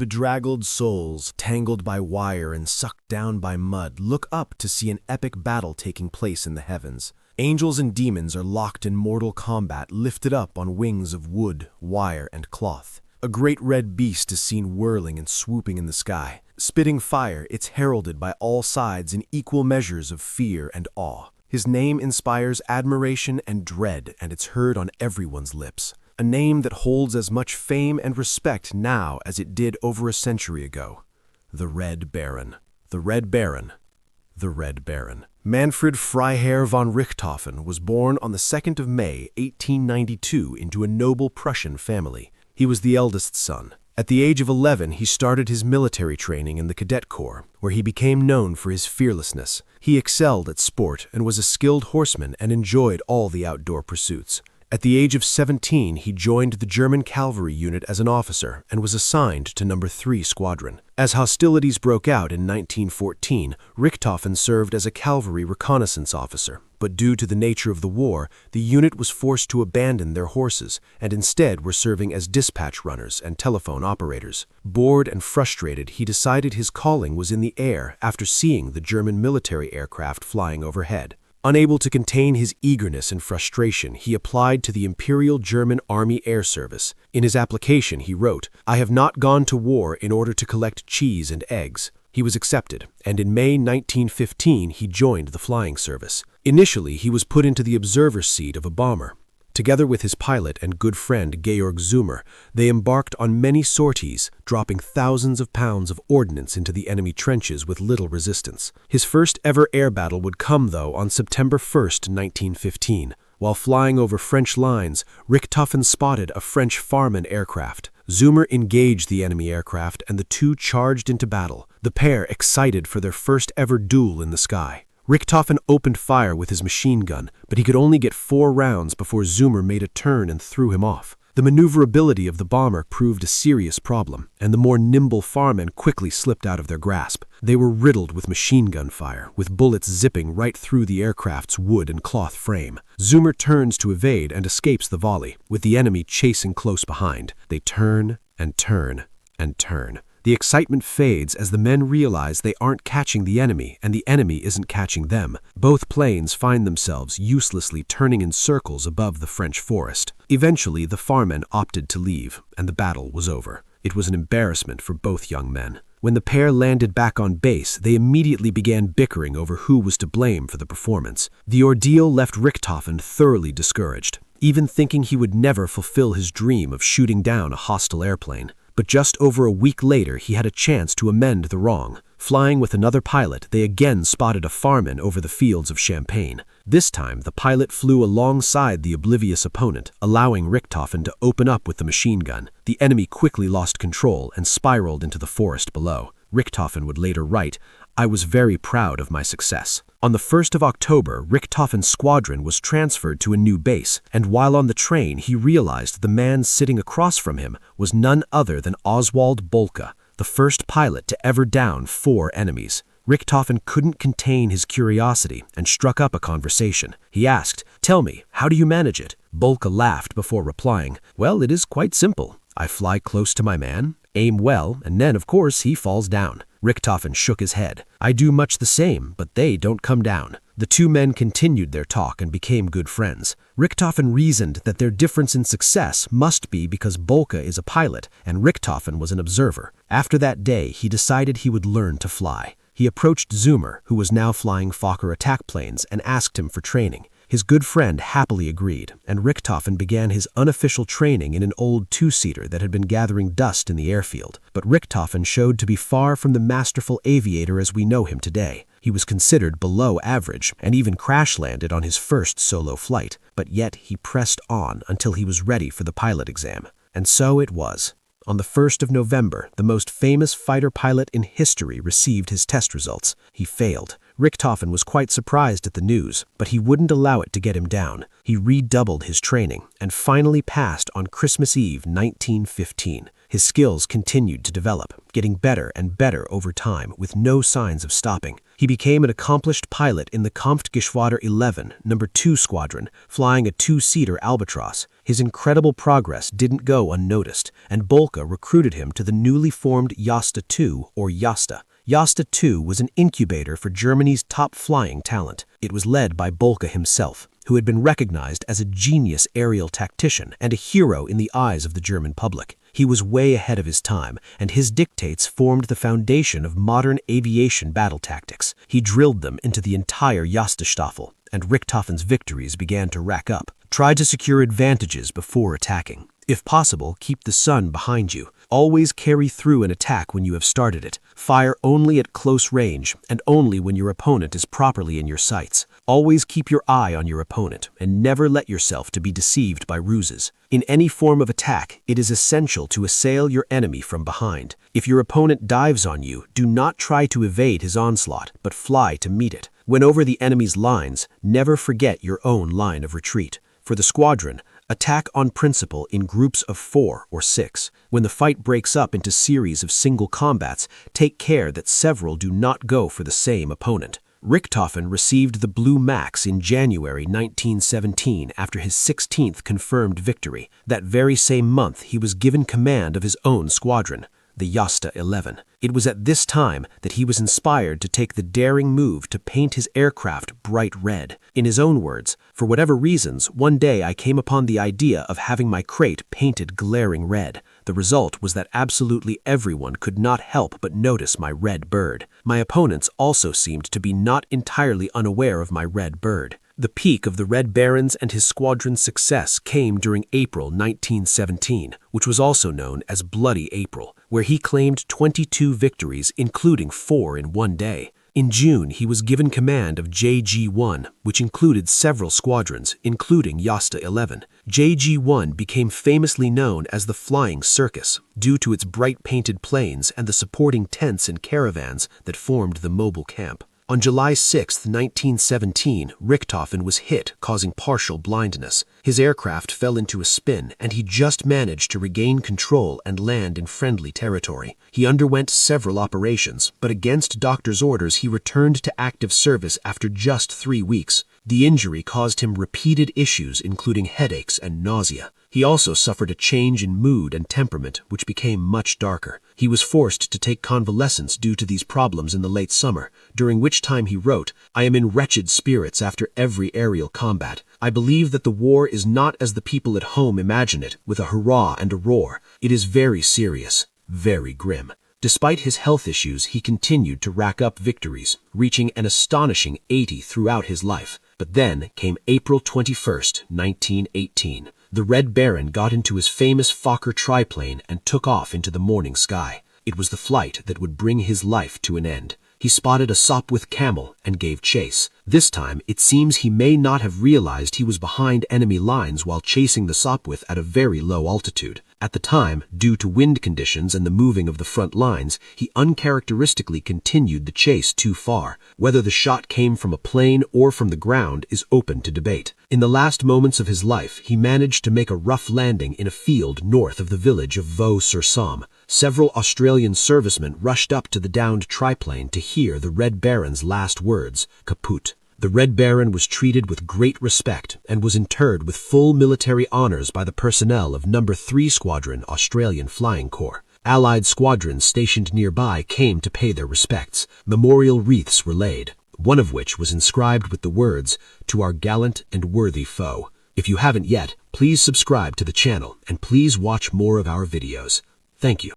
Bedraggled souls, tangled by wire and sucked down by mud, look up to see an epic battle taking place in the heavens. Angels and demons are locked in mortal combat, lifted up on wings of wood, wire, and cloth. A great red beast is seen whirling and swooping in the sky. Spitting fire, it's heralded by all sides in equal measures of fear and awe. His name inspires admiration and dread, and it's heard on everyone's lips. A name that holds as much fame and respect now as it did over a century ago. The Red Baron. The Red Baron. The Red Baron. Manfred Freiherr von Richthofen was born on the 2nd of May, 1892, into a noble Prussian family. He was the eldest son. At the age of 11, he started his military training in the Cadet Corps, where he became known for his fearlessness. He excelled at sport and was a skilled horseman and enjoyed all the outdoor pursuits. At the age of 17, he joined the German cavalry unit as an officer and was assigned to No. 3 Squadron. As hostilities broke out in 1914, Richthofen served as a cavalry reconnaissance officer, but due to the nature of the war, the unit was forced to abandon their horses and instead were serving as dispatch runners and telephone operators. Bored and frustrated, he decided his calling was in the air after seeing the German military aircraft flying overhead. Unable to contain his eagerness and frustration, he applied to the Imperial German Air Service. In his application, he wrote, "I have not gone to war in order to collect cheese and eggs." He was accepted, and in May 1915 he joined the Flying Circus. Initially, he was put into the observer's seat of a bomber. Together with his pilot and good friend Georg Zummer, they embarked on many sorties, dropping thousands of pounds of ordnance into the enemy trenches with little resistance. His first ever air battle would come, though, on September 1st, 1915. While flying over French lines, Richthofen spotted a French Farman aircraft. Zummer engaged the enemy aircraft, and the two charged into battle, the pair excited for their first ever duel in the sky. Richthofen opened fire with his machine gun, but he could only get 4 rounds before Zummer made a turn and threw him off. The maneuverability of the bomber proved a serious problem, and the more nimble Farmen quickly slipped out of their grasp. They were riddled with machine gun fire, with bullets zipping right through the aircraft's wood and cloth frame. Zummer turns to evade and escapes the volley, with the enemy chasing close behind. They turn and turn and turn. The excitement fades as the men realize they aren't catching the enemy and the enemy isn't catching them. Both planes find themselves uselessly turning in circles above the French forest. Eventually, the Farmen opted to leave, and the battle was over. It was an embarrassment for both young men. When the pair landed back on base, they immediately began bickering over who was to blame for the performance. The ordeal left Richthofen thoroughly discouraged, even thinking he would never fulfill his dream of shooting down a hostile airplane. But just over a week later, he had a chance to amend the wrong. Flying with another pilot, they again spotted a Farman over the fields of Champagne. This time, the pilot flew alongside the oblivious opponent, allowing Richthofen to open up with the machine gun. The enemy quickly lost control and spiraled into the forest below. Richthofen would later write, "I was very proud of my success." On the 1st of October, Richthofen's squadron was transferred to a new base, and while on the train, he realized the man sitting across from him was none other than Oswald Boelcke, the first pilot to ever down 4 enemies. Richthofen couldn't contain his curiosity and struck up a conversation. He asked, "Tell me, how do you manage it?" Boelcke laughed before replying, "Well, it is quite simple. I fly close to my man, aim well, and then, of course, he falls down." Richthofen shook his head. "I do much the same, but they don't come down." The two men continued their talk and became good friends. Richthofen reasoned that their difference in success must be because Boelcke is a pilot and Richthofen was an observer. After that day, he decided he would learn to fly. He approached Zummer, who was now flying Fokker attack planes, and asked him for training. His good friend happily agreed, and Richthofen began his unofficial training in an old 2-seater that had been gathering dust in the airfield. But Richthofen showed to be far from the masterful aviator as we know him today. He was considered below average and even crash-landed on his first solo flight, but yet he pressed on until he was ready for the pilot exam. And so it was. On the 1st of November, the most famous fighter pilot in history received his test results. He failed. Richthofen was quite surprised at the news, but he wouldn't allow it to get him down. He redoubled his training and finally passed on Christmas Eve 1915. His skills continued to develop, getting better and better over time with no signs of stopping. He became an accomplished pilot in the Jagdgeschwader 11, No. 2 Squadron, flying a 2-seater Albatros. His incredible progress didn't go unnoticed, and Boelcke recruited him to the newly formed Jasta II, or Jasta. Jasta II was an incubator for Germany's top flying talent. It was led by Boelcke himself, who had been recognized as a genius aerial tactician and a hero in the eyes of the German public. He was way ahead of his time, and his dictates formed the foundation of modern aviation battle tactics. He drilled them into the entire Jagdstaffel, and Richthofen's victories began to rack up. Try to secure advantages before attacking. If possible, keep the sun behind you. Always carry through an attack when you have started it. Fire only at close range, and only when your opponent is properly in your sights. Always keep your eye on your opponent, and never let yourself to be deceived by ruses. In any form of attack, it is essential to assail your enemy from behind. If your opponent dives on you, do not try to evade his onslaught, but fly to meet it. When over the enemy's lines, never forget your own line of retreat. For the squadron, attack on principle in groups of 4 or 6. When the fight breaks up into series of single combats, take care that several do not go for the same opponent. Richthofen received the Blue Max in January 1917 after his 16th confirmed victory. That very same month, he was given command of his own squadron, the Jasta 11. It was at this time that he was inspired to take the daring move to paint his aircraft bright red. In his own words, "For whatever reasons, one day I came upon the idea of having my crate painted glaring red. The result was that absolutely everyone could not help but notice my red bird. My opponents also seemed to be not entirely unaware of my red bird." The peak of the Red Baron's and his squadron's success came during April 1917, which was also known as Bloody April, where he claimed 22 victories, including 4 in one day. In June, he was given command of JG-1, which included several squadrons, including Jasta 11. JG-1 became famously known as the Flying Circus, due to its bright painted planes and the supporting tents and caravans that formed the mobile camp. On July 6, 1917, Richthofen was hit, causing partial blindness. His aircraft fell into a spin, and he just managed to regain control and land in friendly territory. He underwent several operations, but against doctor's orders, he returned to active service after just 3 weeks. The injury caused him repeated issues, including headaches and nausea. He also suffered a change in mood and temperament, which became much darker. He was forced to take convalescence due to these problems in the late summer, during which time he wrote, "I am in wretched spirits after every aerial combat. I believe that the war is not as the people at home imagine it, with a hurrah and a roar. It is very serious, very grim." Despite his health issues, he continued to rack up victories, reaching an astonishing 80 throughout his life. But then came April 21, 1918. The Red Baron got into his famous Fokker triplane and took off into the morning sky. It was the flight that would bring his life to an end. He spotted a Sopwith Camel and gave chase. This time, it seems he may not have realized he was behind enemy lines while chasing the Sopwith at a very low altitude. At the time, due to wind conditions and the moving of the front lines, he uncharacteristically continued the chase too far. Whether the shot came from a plane or from the ground is open to debate. In the last moments of his life, he managed to make a rough landing in a field north of the village of Vaux-sur-Somme. Several Australian servicemen rushed up to the downed triplane to hear the Red Baron's last words, "Kaput." The Red Baron was treated with great respect and was interred with full military honors by the personnel of No. 3 Squadron Australian Flying Corps. Allied squadrons stationed nearby came to pay their respects. Memorial wreaths were laid, one of which was inscribed with the words, "To our gallant and worthy foe." If you haven't yet, please subscribe to the channel and please watch more of our videos. Thank you.